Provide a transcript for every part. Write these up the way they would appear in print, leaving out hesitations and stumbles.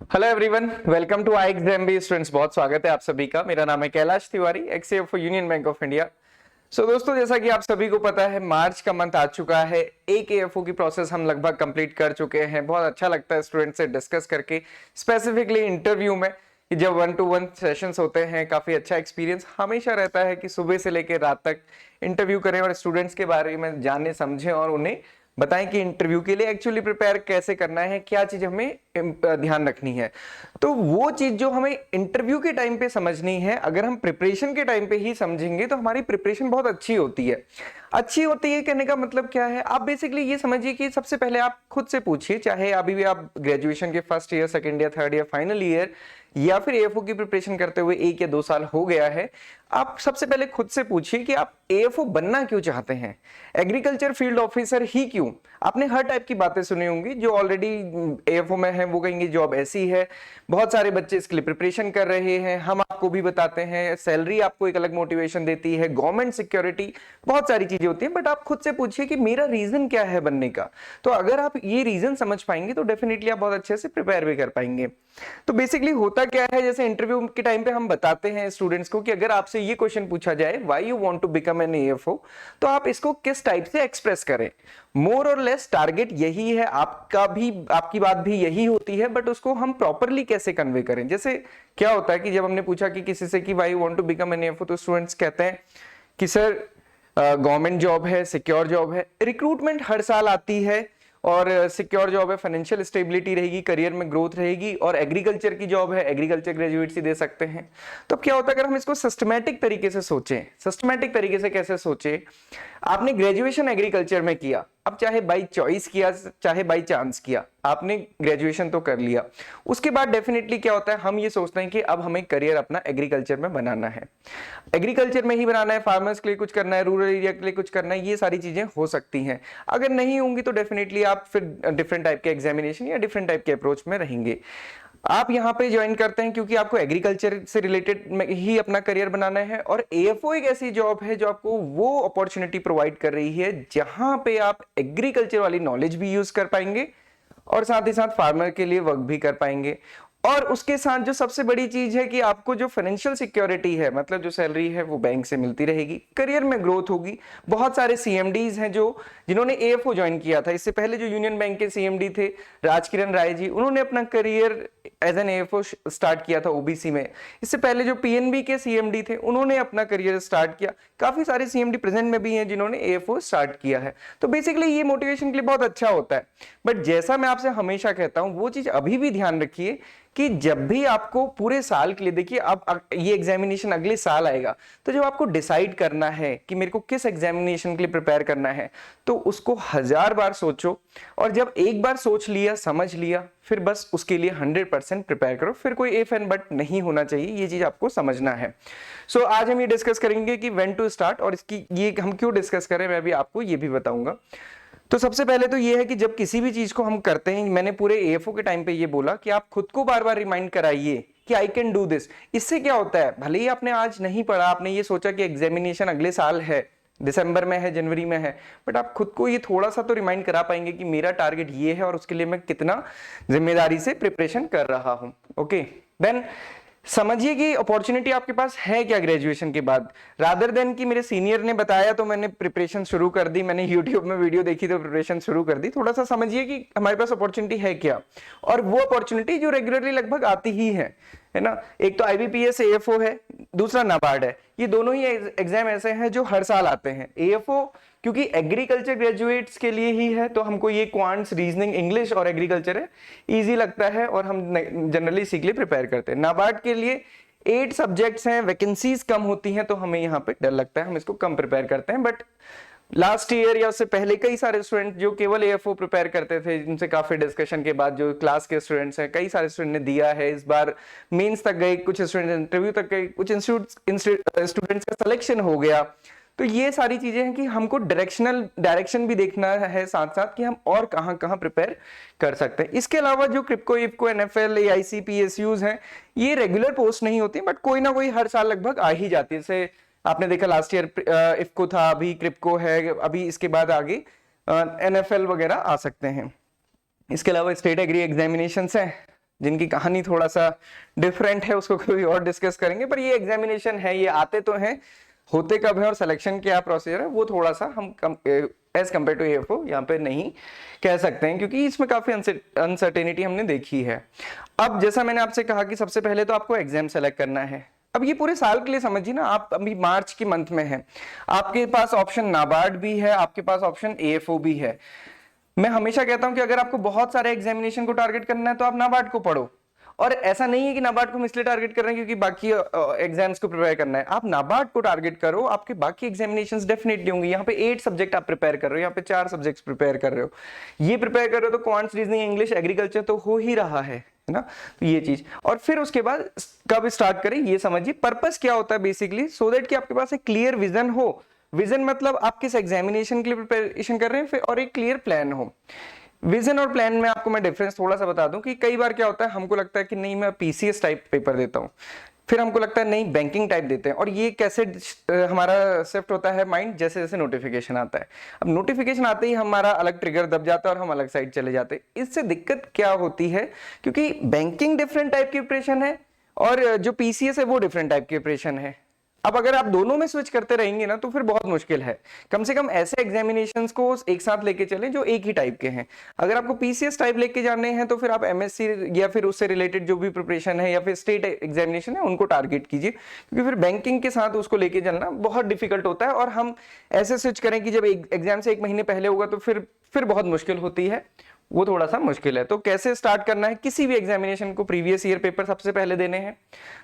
Hello everyone, welcome to I exam B students. बहुत स्वागत है आप सभी का। मेरा नाम है Kailash Tiwari, ex AFO Union Bank of India. So दोस्तों, जैसा कि आप सभी को पता है, मार्च का मंथ आ चुका है। एक एएफओ की प्रोसेस हम लगभग कंप्लीट कर चुके हैं। बहुत अच्छा लगता है स्टूडेंट से डिस्कस करके, स्पेसिफिकली इंटरव्यू में जब 1-to-1 सेशंस होते हैं। काफी अच्छा एक्सपीरियंस हमेशा रहता है कि सुबह से लेकर रात तक इंटरव्यू करें और स्टूडेंट्स के बारे में जाने समझें और उन्हें बताएं कि इंटरव्यू के लिए एक्चुअली प्रिपेयर कैसे करना है, क्या चीज हमें ध्यान रखनी है। तो वो चीज जो हमें इंटरव्यू के टाइम पे समझनी है, अगर हम प्रिपरेशन के टाइम पे ही समझेंगे तो हमारी प्रिपरेशन बहुत अच्छी होती है। अच्छी होती है कहने का मतलब क्या है, आप बेसिकली ये समझिए कि सबसे पहले आप खुद से पूछिए, चाहे अभी भी आप ग्रेजुएशन के first year, second year, third year, final year या फिर एएफओ की प्रिपरेशन करते हुए 1 या 2 साल हो गया है, आप सबसे पहले खुद से पूछिए कि आप एएफओ बनना क्यों चाहते हैं, एग्रीकल्चर फील्ड ऑफिसर ही क्यों। आपने हर टाइप की बातें सुनी होंगी। जो ऑलरेडी एएफओ में है वो कहेंगे जॉब ऐसी है, बहुत सारे बच्चे इसके लिए प्रिपरेशन कर रहे हैं, हम आपको भी बताते हैं, सैलरी आपको एक अलग मोटिवेशन देती है, गवर्नमेंट सिक्योरिटी, बहुत सारी चीजें होती हैं। बट आप खुद से पूछिए कि मेरा रीजन क्या है बनने का। तो अगर आप ये रीजन समझ पाएंगे तो डेफिनेटली आप बहुत अच्छे से प्रिपेयर भी कर पाएंगे। तो बेसिकली होता क्या है, जैसे इंटरव्यू के टाइम पे हम बताते हैं स्टूडेंट्स को कि अगर आपसे ये क्वेश्चन पूछा जाए, why you want to become an AFO, तो आप इसको किस टाइप से एक्सप्रेस करें। मोर और लेस टारगेट यही है, आपका भी, आपकी बात भी यही होती है, बट उसको हम प्रॉपरली कैसे कन्वे करें। जैसे क्या होता है कि जब हमने पूछा कि किसी से कि why you want to become an AFO, तो स्टूडेंट्स कहते हैं कि सर गवर्नमेंट जॉब है, सिक्योर जॉब है, रिक्रूटमेंट हर साल आती है और सिक्योर जॉब है, फाइनेंशियल स्टेबिलिटी रहेगी, करियर में ग्रोथ रहेगी, और एग्रीकल्चर की जॉब है, एग्रीकल्चर ग्रेजुएट्स ही दे सकते हैं। तो क्या होता है अगर हम इसको सिस्टमैटिक तरीके से सोचें, सिस्टमैटिक तरीके से कैसे सोचें, आपने ग्रेजुएशन एग्रीकल्चर में किया, अब चाहे बाई चॉइस किया चाहे बाई चांस किया, आपने ग्रेजुएशन तो कर लिया। उसके बाद डेफिनेटली क्या होता है, हम ये सोचते हैं कि अब हमें करियर अपना एग्रीकल्चर में बनाना है, एग्रीकल्चर में ही बनाना है, फार्मर्स के लिए कुछ करना है, रूरल एरिया के लिए कुछ करना है, ये सारी चीजें हो सकती हैं। अगर नहीं होंगी तो डेफिनेटली आप फिर डिफरेंट टाइप के एग्जामिनेशन या डिफरेंट टाइप के अप्रोच में रहेंगे। आप यहाँ पे ज्वाइन करते हैं क्योंकि आपको एग्रीकल्चर से रिलेटेड ही अपना करियर बनाना है, और एएफओ एक ऐसी जॉब है जो आपको वो अपॉर्चुनिटी प्रोवाइड कर रही है जहां पे आप एग्रीकल्चर वाली नॉलेज भी यूज कर पाएंगे और साथ ही साथ फार्मर के लिए वर्क भी कर पाएंगे। और उसके साथ जो सबसे बड़ी चीज है कि आपको जो फाइनेंशियल सिक्योरिटी है, मतलब जो सैलरी है वो बैंक से मिलती रहेगी, करियर में ग्रोथ होगी। बहुत सारे सीएमडीज हैं जो जिन्होंने एएफओ ज्वाइन किया था, इससे पहले जो यूनियन बैंक के सीएमडी थे राजकिरण राय जी, उन्होंने अपना career as an AFO start किया था ओबीसी में। इससे पहले जो पीएनबी के सीएमडी थे उन्होंने अपना करियर स्टार्ट किया। काफी सारे सीएमडी प्रेजेंट में भी हैं जिन्होंने एएफओ स्टार्ट किया है। तो बेसिकली ये मोटिवेशन के लिए बहुत अच्छा होता है। बट जैसा मैं आपसे हमेशा कहता हूं, वो चीज अभी भी ध्यान रखिए कि जब भी आपको पूरे साल के लिए, देखिए अब ये एग्जामिनेशन अगले साल आएगा, तो जब आपको डिसाइड करना है कि मेरे को किस एग्जामिनेशन के लिए प्रिपेयर करना है, तो उसको 1000 बार सोचो, और जब एक बार सोच लिया, समझ लिया, फिर बस उसके लिए 100% प्रिपेयर करो। फिर कोई इफ एंड बट नहीं होना चाहिए, ये चीज आपको समझना है। सो आज हम ये डिस्कस करेंगे कि व्हेन टू स्टार्ट, और इसकी ये हम क्यों डिस्कस करें मैं भी आपको ये भी बताऊंगा। तो सबसे पहले तो ये है कि जब किसी भी चीज को हम करते हैं, मैंने पूरे एएफओ के टाइम पे ये बोला कि आप खुद को बार बार रिमाइंड कराइए कि आई कैन डू दिस। इससे क्या होता है, भले ही आपने आज नहीं पढ़ा, आपने ये सोचा कि एग्जामिनेशन अगले साल है, दिसंबर में है, जनवरी में है, बट आप खुद को ये थोड़ा सा तो रिमाइंड करा पाएंगे कि मेरा टारगेट ये है और उसके लिए मैं कितना जिम्मेदारी से प्रिपरेशन कर रहा हूं। ओके, देन समझिए कि अपॉर्चुनिटी आपके पास है क्या ग्रेजुएशन के बाद। रादर देन कि मेरे सीनियर ने बताया तो मैंने प्रिपरेशन शुरू कर दी, मैंने यूट्यूब में वीडियो देखी तो प्रिपरेशन शुरू कर दी। थोड़ा सा समझिए कि हमारे पास अपॉर्चुनिटी है क्या, और वो अपॉर्चुनिटी जो रेगुलरली लगभग आती ही है ना। एक तो आईबीपीएस एएफओ है, दूसरा नाबार्ड है। ये दोनों ही एग्जाम ऐसे हैं जो हर साल आते हैं। एएफओ क्योंकि एग्रीकल्चर ग्रेजुएट्स के लिए ही है, तो हमको ये क्वांट्स, रीजनिंग, इंग्लिश और एग्रीकल्चर है, इजी लगता है और हम जनरली इसी के लिए प्रिपेयर करते हैं। नाबार्ड के लिए 8 सब्जेक्ट्स हैं, वैकेंसीज कम होती हैं, तो हमें यहाँ पे डर लगता है, हम इसको कम प्रिपेयर करते हैं। बट लास्ट ईयर या उससे पहले कई सारे स्टूडेंट जो केवल एएफओ प्रिपेयर करते थे, जिनसे काफी डिस्कशन के बाद जो क्लास के स्टूडेंट्स हैं, कई सारे स्टूडेंट ने दिया है। इस बार मेंस तक गए, कुछ स्टूडेंट इंटरव्यू तक गए, कुछ स्टूडेंट्स का सिलेक्शन हो गया। तो ये सारी चीजें हैं कि हमको डायरेक्शन भी देखना है साथ साथ कि हम और कहां कहां प्रिपेयर कर सकते हैं। इसके अलावा जो Kribhco, IFFCO, NFL, AIC, PSUs हैं, ये रेगुलर पोस्ट नहीं होती, बट कोई ना कोई हर साल लगभग आ ही जाती है। जैसे आपने देखा लास्ट ईयर इफ्को था, अभी क्रिप्को है, अभी इसके बाद आगे एनएफएल वगैरह आ सकते हैं। इसके अलावा स्टेट एग्री एग्जामिनेशंस हैं, जिनकी कहानी थोड़ा सा डिफरेंट है उसको कभी और डिस्कस करेंगे, पर ये एग्जामिनेशन है, ये आते तो हैं, होते कब है और सिलेक्शन क्या प्रोसीजर है वो थोड़ा सा हम एज कम्पेयर टू एएफओ यहाँ पे नहीं कह सकते हैं, क्योंकि इसमें काफी अनसर्टेनिटी हमने देखी है। अब जैसा मैंने आपसे कहा कि सबसे पहले तो आपको एग्जाम सेलेक्ट करना है। अब ये पूरे साल के लिए समझिए ना, आप अभी मार्च के मंथ में हैं, आपके पास ऑप्शन नाबार्ड भी है, आपके पास ऑप्शन एएफओ भी है। मैं हमेशा कहता हूं कि अगर आपको बहुत सारे एग्जामिनेशन को टारगेट करना है तो आप नाबार्ड को पढ़ो, और ऐसा नहीं है कि नाबार्ड को हम इसलिए टारगेट कर रहे हैं क्योंकि बाकी एग्जाम्स को प्रिपेयर करना है। आप नाबार्ड को टारगेट करो, आपके बाकी एग्जामिनेशंस डेफिनेटली होंगे। यहाँ पे 8 सब्जेक्ट आप प्रिपेयर कर रहे हो, यहाँ पे 4 सब्जेक्ट्स प्रिपेयर कर रहे हो, ये प्रिपेयर कर रहे हो तो क्वांट्स, रीजनिंग, इंग्लिश, एग्रीकल्चर तो हो ही रहा है ना। तो ये चीज, और फिर उसके बाद कब स्टार्ट करें ये समझिए। पर्पस क्या होता है बेसिकली, सो दैट कि आपके पास एक क्लियर विजन हो। विजन मतलब आप किस एग्जामिनेशन के लिए प्रिपरेशन कर रहे हैं, फिर और एक क्लियर प्लान हो। विजन और प्लान में आपको मैं डिफरेंस थोड़ा सा बता दूं कि कई बार क्या होता है, हमको लगता है कि नहीं मैं पीसीएस टाइप पेपर देता हूं, फिर हमको लगता है नहीं बैंकिंग टाइप देते हैं, और ये कैसे हमारा शिफ्ट होता है माइंड, जैसे जैसे नोटिफिकेशन आता है। अब नोटिफिकेशन आते ही हमारा अलग ट्रिगर दब जाता है और हम अलग साइड चले जाते हैं। इससे दिक्कत क्या होती है, क्योंकि बैंकिंग डिफरेंट टाइप की प्रिपरेशन है और जो पीसीएस है वो डिफरेंट टाइप की प्रिपरेशन है। अब अगर आप दोनों में स्विच करते रहेंगे ना तो फिर बहुत मुश्किल है। कम से कम ऐसे एग्जामिनेशंस को एक साथ लेके चलें जो एक ही टाइप के हैं। अगर आपको पीसीएस टाइप लेके जाने हैं तो फिर आप एमएससी या फिर उससे रिलेटेड जो भी प्रिपरेशन है या फिर स्टेट एग्जामिनेशन है उनको टारगेट कीजिए, क्योंकि फिर बैंकिंग के साथ उसको लेके चलना बहुत डिफिकल्ट होता है। और हम ऐसे स्विच करें कि जब एग्जाम से 1 महीने पहले होगा तो फिर बहुत मुश्किल होती है, वो थोड़ा सा मुश्किल है। तो कैसे स्टार्ट करना है, किसी भी एग्जामिनेशन को प्रीवियस ईयर पेपर सबसे पहले देने हैं।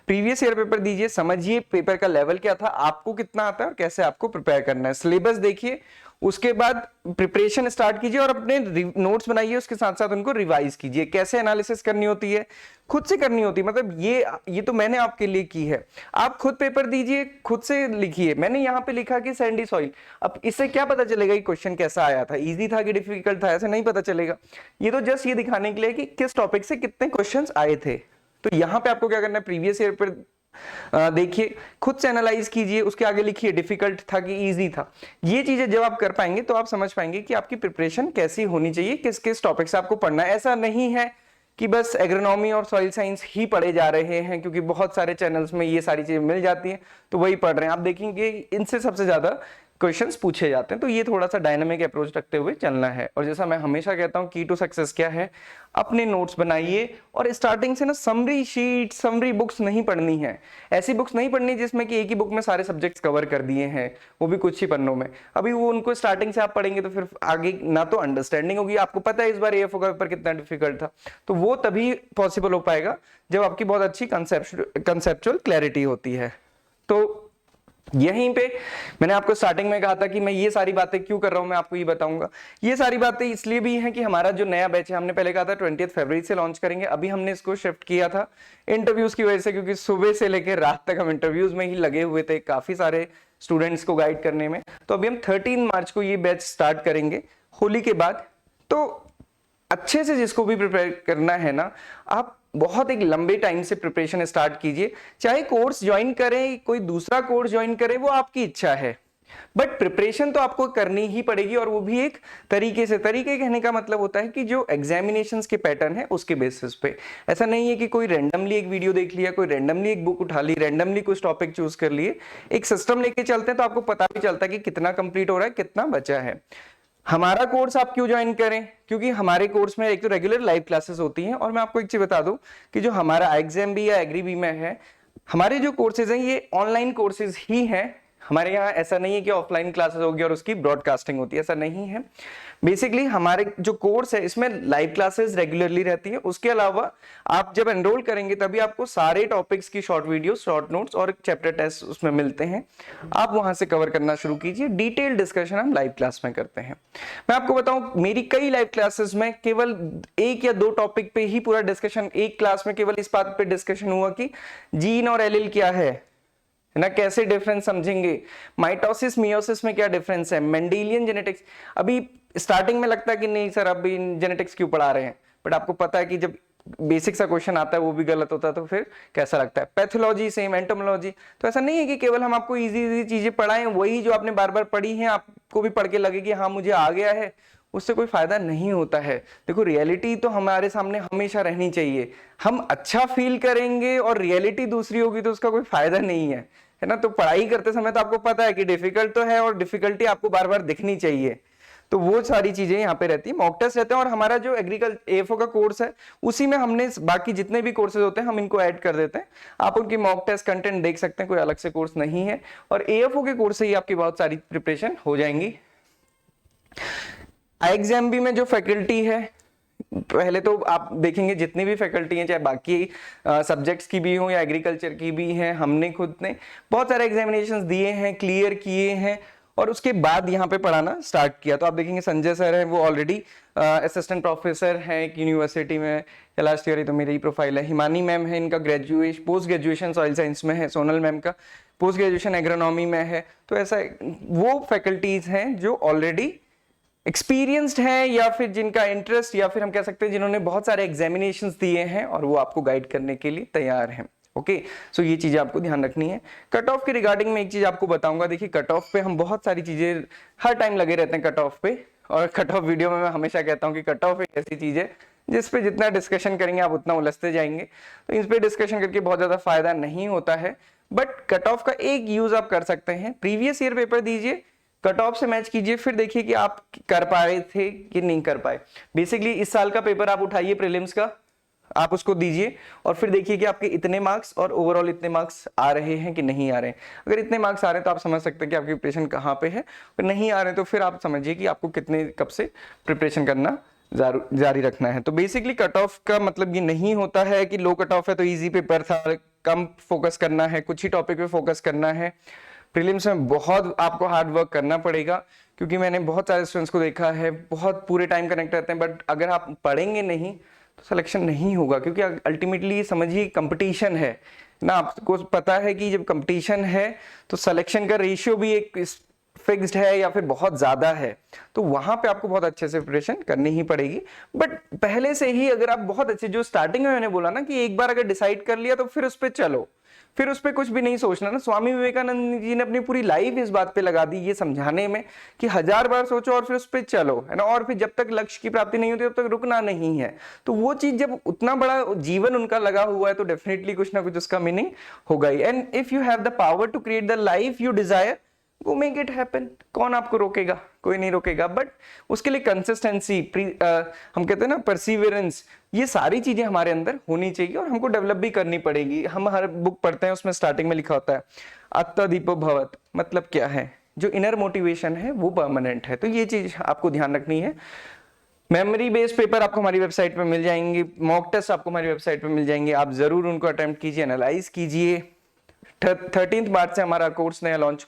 प्रीवियस ईयर पेपर दीजिए, समझिए पेपर का लेवल क्या था, आपको कितना आता है और कैसे आपको प्रिपेयर करना है। सिलेबस देखिए, उसके बाद प्रिपरेशन स्टार्ट कीजिए और अपने नोट्स बनाइए, उसके साथ साथ उनको रिवाइज कीजिए। कैसे एनालिसिस करनी होती है, खुद से करनी होती है। मतलब ये तो मैंने आपके लिए की है, आप खुद पेपर दीजिए, खुद से लिखिए। मैंने यहाँ पे लिखा कि सैंडी सॉइल, अब इससे क्या पता चलेगा कि क्वेश्चन कैसा आया था, इजी था कि डिफिकल्ट था, ऐसे नहीं पता चलेगा। ये तो जस्ट ये दिखाने के लिए कि किस टॉपिक से कितने क्वेश्चंस आए थे। तो यहाँ पे आपको क्या करना है, प्रीवियस ईयर पर देखिए, खुद से एनालाइज कीजिए, उसके आगे लिखिए डिफिकल्ट था कि इजी था। ये चीजें जब आप कर पाएंगे तो आप समझ पाएंगे कि आपकी प्रिपरेशन कैसी होनी चाहिए, किस किस टॉपिक से आपको पढ़ना है। ऐसा नहीं है कि बस एग्रोनॉमी और सॉइल साइंस ही पढ़े जा रहे हैं, क्योंकि बहुत सारे चैनल्स में ये सारी चीजें मिल जाती हैं तो वही पढ़ रहे हैं। आप देखेंगे इनसे सबसे ज्यादा क्वेश्चंस पूछे जाते हैं। तो ये थोड़ा सा डायनामिक अप्रोच रखते हुए चलना है। और जैसा मैं हमेशा कहता हूं, की टू सक्सेस क्या है, अपने नोट्स बनाइए और स्टार्टिंग से ना समरी शीट, समरी बुक्स नहीं पढ़नी है। ऐसी बुक्स नहीं पढ़नी जिसमें कि एक ही बुक में सारे सब्जेक्ट्स कवर कर दिए हैं, वो भी कुछ ही पन्नों में। अभी वो उनको स्टार्टिंग से आप पढ़ेंगे तो फिर आगे ना तो अंडरस्टैंडिंग होगी, आपको पता है इस बार एएफओ का पेपर कितना डिफिकल्ट था, तो वो तभी पॉसिबल हो पाएगा जब आपकी बहुत अच्छी कंसेप्चुअल क्लैरिटी होती है। तो यहीं पे मैंने आपको स्टार्टिंग में कहा था कि मैं ये सारी बातें क्यों कर रहा हूं, मैं आपको ये बताऊंगा। ये सारी बातें इसलिए भी हैं कि हमारा जो नया बैच है, हमने पहले कहा था 20 फरवरी से लॉन्च करेंगे, अभी हमने इसको शिफ्ट किया था इंटरव्यूज की वजह से, क्योंकि सुबह से लेकर रात तक हम इंटरव्यूज में ही लगे हुए थे काफी सारे स्टूडेंट्स को गाइड करने में। तो अभी हम 13 मार्च को ये बैच स्टार्ट करेंगे होली के बाद। तो अच्छे से जिसको भी प्रिपेयर करना है ना, आप बहुत एक लंबे टाइम से प्रिपरेशन स्टार्ट कीजिए। चाहे कोर्स ज्वाइन करें, कोई दूसरा कोर्स ज्वाइन करें, वो आपकी इच्छा है, बट प्रिपरेशन तो आपको करनी ही पड़ेगी। और वो भी एक तरीके से, तरीके कहने का मतलब होता है कि जो एग्जामिनेशंस के पैटर्न है उसके बेसिस पे। ऐसा नहीं है कि कोई रैंडमली एक वीडियो देख लिया, कोई रैंडमली एक बुक उठा ली, रैंडमली कुछ टॉपिक चूज कर लिए। एक सिस्टम लेके चलते हैं तो आपको पता भी चलता है कि कितना कंप्लीट हो रहा है, कितना बचा है। हमारा कोर्स आप क्यों ज्वाइन करें, क्योंकि हमारे कोर्स में एक तो रेगुलर लाइव क्लासेस होती हैं, और मैं आपको एक चीज बता दूं कि जो हमारा आईएक्सएमबी या एग्रीबी में है, हमारे जो कोर्सेज हैं ये ऑनलाइन कोर्सेज ही हैं। हमारे यहाँ ऐसा नहीं है कि ऑफलाइन क्लासेस होगी और उसकी ब्रॉडकास्टिंग होती है, ऐसा नहीं है। बेसिकली हमारे जो कोर्स है इसमें लाइव क्लासेस रेगुलरली रहती है। उसके अलावा आप जब एनरोल करेंगे तभी आपको सारे टॉपिक्स की शॉर्ट वीडियो, शॉर्ट नोट्स और चैप्टर टेस्ट उसमें मिलते हैं। आप वहां से कवर करना शुरू कीजिए। डिटेल डिस्कशन हम लाइव क्लास में करते हैं। मैं आपको बताऊं, मेरी कई लाइव क्लासेस में केवल 1 या 2 टॉपिक पे ही पूरा डिस्कशन, एक क्लास में केवल इस बात पे डिस्कशन हुआ कि जीन और एलील क्या है ना, कैसे डिफरेंस समझेंगे, माइटोसिस मियोसिस में क्या डिफरेंस है, मेंडेलियन जेनेटिक्स। अभी स्टार्टिंग में लगता है कि नहीं सर अभी जेनेटिक्स क्यों पढ़ा रहे हैं, बट आपको पता है कि जब बेसिक सा क्वेश्चन आता है वो भी गलत होता है तो फिर कैसा लगता है। Pathology same, entomology. तो ऐसा नहीं है कि केवल हम आपको इजी इजी चीजें पढ़ाएं, वही जो आपने बार बार पढ़ी हैं आपको भी पढ़ के लगे कि हाँ मुझे आ गया है, उससे कोई फायदा नहीं होता है। देखो रियलिटी तो हमारे सामने हमेशा रहनी चाहिए, हम अच्छा फील करेंगे और रियलिटी दूसरी होगी तो उसका कोई फायदा नहीं है ना। तो पढ़ाई करते समय तो आपको पता है कि डिफिकल्ट तो है और डिफिकल्टी आपको बार बार दिखनी चाहिए, तो वो सारी चीजें यहाँ पे रहती है। मॉक टेस्ट रहते हैं और हमारा जो एग्रीकल्चर एएफओ का कोर्स है उसी में हमने बाकी जितने भी कोर्सेज होते हैं हम इनको ऐड कर देते हैं। आप उनकी मॉक टेस्ट कंटेंट देख सकते हैं, कोई अलग से कोर्स नहीं है, और एएफओ के कोर्स से ही आपकी बहुत सारी प्रिपरेशन हो जाएंगी। आईएक्सएमबी में जो फैकल्टी है, पहले तो आप देखेंगे जितनी भी फैकल्टी हैं, चाहे बाकी सब्जेक्ट्स की भी हो या एग्रीकल्चर की भी हैं, हमने खुद ने बहुत सारे एग्जामिनेशंस दिए हैं, क्लियर किए हैं और उसके बाद यहाँ पे पढ़ाना स्टार्ट किया। तो आप देखेंगे संजय सर हैं, वो ऑलरेडी असिस्टेंट प्रोफेसर हैं एक यूनिवर्सिटी में, कैलाश तिवारी तो मेरी प्रोफाइल है, हिमानी मैम है, इनका पोस्ट ग्रेजुएशन सॉइल साइंस में है, सोनल मैम का पोस्ट ग्रेजुएशन एग्रोनॉमी में है। तो ऐसा वो फैकल्टीज हैं जो ऑलरेडी एक्सपीरियंस्ड है या फिर जिनका इंटरेस्ट, या फिर हम कह सकते हैं जिन्होंने बहुत सारे एग्जामिनेशंस दिए हैं और वो आपको गाइड करने के लिए तैयार हैं। ओके, सो ये चीजें आपको ध्यान रखनी है। कट ऑफ के रिगार्डिंग में एक चीज आपको बताऊंगा। देखिए कट ऑफ पे हम बहुत सारी चीजें हर टाइम लगे रहते हैं कट ऑफ पे, और कट ऑफ वीडियो में मैं हमेशा कहता हूँ कि कट ऑफ एक ऐसी चीज है जिस पे जितना डिस्कशन करेंगे आप उतना उलझते जाएंगे, तो इस पे डिस्कशन करके बहुत ज्यादा फायदा नहीं होता है। बट कट ऑफ का एक यूज आप कर सकते हैं, प्रीवियस ईयर पेपर दीजिए, कट ऑफ से मैच कीजिए, फिर देखिए कि आप कर पाए थे कि नहीं कर पाए। बेसिकली इस साल का पेपर आप उठाइए प्रीलिम्स का, आप उसको दीजिए और फिर देखिए कि आपके इतने मार्क्स और ओवरऑल इतने मार्क्स आ रहे हैं कि नहीं आ रहे हैं। अगर इतने मार्क्स आ रहे हैं तो आप समझ सकते हैं कि आपकी प्रिपरेशन कहाँ पे है, अगर नहीं आ रहे हैं तो फिर आप समझिए कि आपको कितने कब से प्रिपरेशन करना जारी रखना है। तो बेसिकली कट ऑफ का मतलब ये नहीं होता है कि लो कट ऑफ है तो इजी पेपर था, कम फोकस करना है, कुछ ही टॉपिक पे फोकस करना है। प्रीलिम्स में बहुत आपको हार्ड वर्क करना पड़ेगा, क्योंकि मैंने बहुत सारे स्टूडेंट्स को देखा है बहुत पूरे टाइम कनेक्ट रहते हैं, बट अगर आप पढ़ेंगे नहीं तो सिलेक्शन नहीं होगा, क्योंकि अल्टीमेटली समझिए कंपटीशन है ना। आपको पता है कि जब कंपटीशन है तो सिलेक्शन का रेशियो भी एक फिक्स्ड है या फिर बहुत ज्यादा है, तो वहां पे आपको बहुत अच्छे से प्रिपरेशन करनी ही पड़ेगी। बट पहले से ही अगर आप बहुत अच्छे, जो स्टार्टिंग में मैंने बोला ना कि एक बार अगर डिसाइड कर लिया तो फिर उस पर चलो, फिर उस पर कुछ भी नहीं सोचना ना। स्वामी विवेकानंद जी ने अपनी पूरी लाइफ इस बात पे लगा दी ये समझाने में कि 1000 बार सोचो और फिर उस पर चलो, है ना। और फिर जब तक लक्ष्य की प्राप्ति नहीं होती तब तक रुकना नहीं है। तो वो चीज जब उतना बड़ा जीवन उनका लगा हुआ है तो डेफिनेटली कुछ ना कुछ उसका मीनिंग होगा ही। And if you have the power to create the life you desire, वो मेक इट हैपन। कौन आपको रोकेगा? कोई नहीं रोकेगा। बट उसके लिए कंसिस्टेंसी, हम कहते हैं ना परसिवियरेंस, ये सारी चीजें हमारे अंदर होनी चाहिए और हमको डेवलप भी करनी पड़ेगी। हम हर बुक पढ़ते हैं उसमें स्टार्टिंग में लिखा होता है अत्तदीपो भवत, मतलब क्या है? जो इनर मोटिवेशन है वो परमानेंट है। तो ये चीज आपको ध्यान रखनी है। मेमोरी बेस्ड पेपर आपको हमारी वेबसाइट पे मिल जाएंगे, मॉक टेस्ट आपको हमारी वेबसाइट पे मिल जाएंगे, आप जरूर उनको अटेम्प्ट कीजिए, एनालाइज कीजिए। 13 मार्च से हमारा कोर्स नया लॉन्च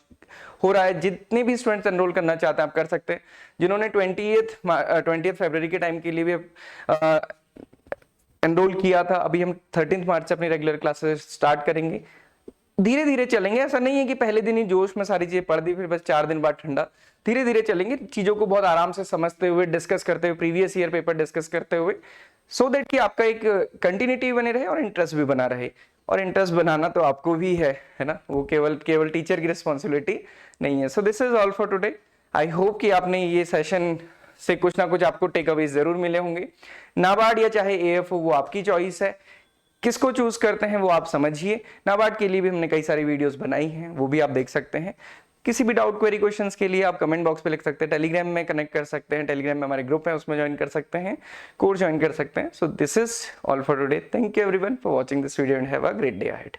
हो रहा है। जितने भी स्टूडेंट्स एनरोल करना चाहते हैं आप कर सकते हैं। जिन्होंने 20 फरवरी के टाइम के लिए भी एनरोल किया था, अभी हम 13 मार्च से अपनी रेगुलर क्लासेस स्टार्ट करेंगे। धीरे धीरे चलेंगे, ऐसा नहीं है कि पहले दिन ही जोश में सारी चीजें पढ़ दी फिर बस 4 दिन बाद ठंडा। धीरे धीरे चलेंगे, चीजों को बहुत आराम से समझते हुए, डिस्कस करते हुए, प्रीवियस ईयर पेपर डिस्कस करते हुए, सो दैट कि आपका एक कंटिन्यूटी बने रहे और इंटरेस्ट भी बना रहे। और इंटरेस्ट बनाना तो आपको भी है ना, वो केवल टीचर की रिस्पॉन्सिबिलिटी नहीं है। So this is all for today. I hope कि आपने ये सेशन से कुछ ना कुछ आपको टेक अवे जरूर मिले होंगे। नाबार्ड या चाहे एएफओ, वो आपकी चॉइस है, किसको चूज करते हैं वो आप समझिए। नाबार्ड के लिए भी हमने कई सारी वीडियोस बनाई हैं, वो भी आप देख सकते हैं। किसी भी डाउट क्वेरी क्वेश्चंस के लिए आप कमेंट बॉक्स पे लिख सकते हैं, टेलीग्राम में कनेक्ट कर सकते हैं, टेलीग्राम में हमारे ग्रुप है उसमें ज्वाइन कर सकते हैं, कोर्स ज्वाइन कर सकते हैं। So this is all for today. Thank you everyone for watching this video and have a great day ahead.